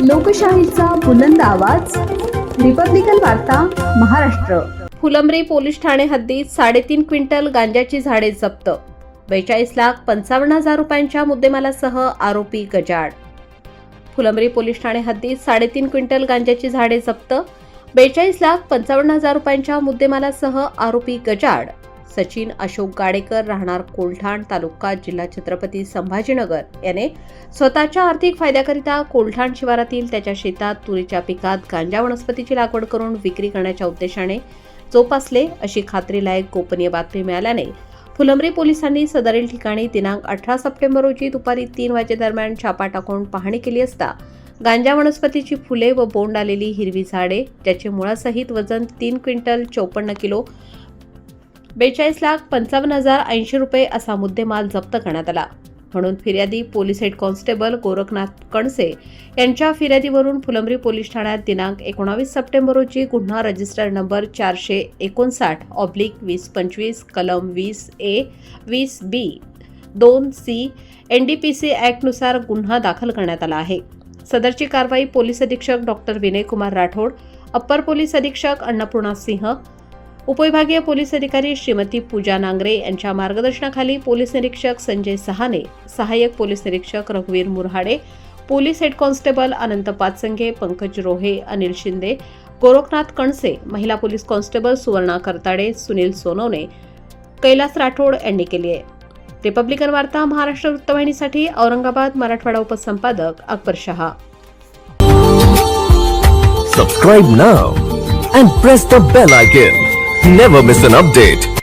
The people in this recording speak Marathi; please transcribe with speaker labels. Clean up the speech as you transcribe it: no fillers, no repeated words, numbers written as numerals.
Speaker 1: लोकशाहीचा बुलंद आवाज, रिपब्लिकन वार्ता महाराष्ट्र।
Speaker 2: फुलंब्री पोलीस ठाणे हद्दीत 3.5 क्विंटल गांजाची झाडे जप्त, 42,55,000 रुपयांच्या मुद्देमालासह आरोपी गजाआड। फुलंब्री पोलीस ठाणे हद्दीत 3.5 क्विंटल गांजाची झाडे जप्त, 42,55,000 रुपयांच्या मुद्देमालासह आरोपी गजाआड। सचिन अशोक गाडेकर, राहणार कोल्हाण तालुका, जिल्हा छत्रपती संभाजीनगर याने स्वतःच्या आर्थिक फायद्याकरिता कोल्हाण शिवारातील त्याच्या शेतात तुरीच्या पिकात गांजा वनस्पतीची लागवड करून विक्री करण्याच्या उद्देशाने जोपासले अशी खात्रीलायक गोपनीय बातमी मिळाल्याने फुलंब्री पोलिसांनी सदरील ठिकाणी दिनांक 18 सप्टेंबर रोजी दुपारी 3 वाजेदरम्यान छापा टाकून पाहणी केली असता गांजा वनस्पतीची फुले व बोंड आलेली हिरवी झाडे ज्याचे मुळासहित वजन 3 क्विंटल 54 किलो 42,55,080 रुपये असा मुद्देमाल जप्त करण्यात आला। म्हणून फिर्यादी पोलीस हेड कॉन्स्टेबल गोरखनाथ कणसे यांच्या फिर्यादीवरून फुलंब्री पोलीस ठाण्यात दिनांक 19 सप्टेंबर रोजी गुन्हा रजिस्टर नंबर 459/2025 कलम 20A 20B 2C NDPC ॲक्टनुसार गुन्हा दाखल करण्यात आला आहे। सदरची कारवाई पोलीस अधीक्षक doctor Vinay Kumar Rathod, upper police अधीक्षक अन्नपूर्णा सिंह, उपविभागीय पोलीस अधिकारी श्रीमती पूजा नांगरे यांच्या मार्गदर्शनाखाली पोलीस निरीक्षक संजय सहाने, सहाय्यक पोलीस निरीक्षक रघुवीर मुरहाडे, पोलीस हेड कॉन्स्टेबल अनंत पाचसंगे, पंकज रोहे, अनिल शिंदे, गोरखनाथ कणसे, महिला पोलीस कॉन्स्टेबल सुवर्णा करताडे, सुनील सोनवणे, कैलास राठोड यांनी केली आहे। रिपब्लिकन वार्ता Maharashtra वृत्तवाहिनीसाठी Aurangabad Marathwada उपसंपादक Akbar Shah.
Speaker 3: Subscribe now and press the bell icon. Never miss an update.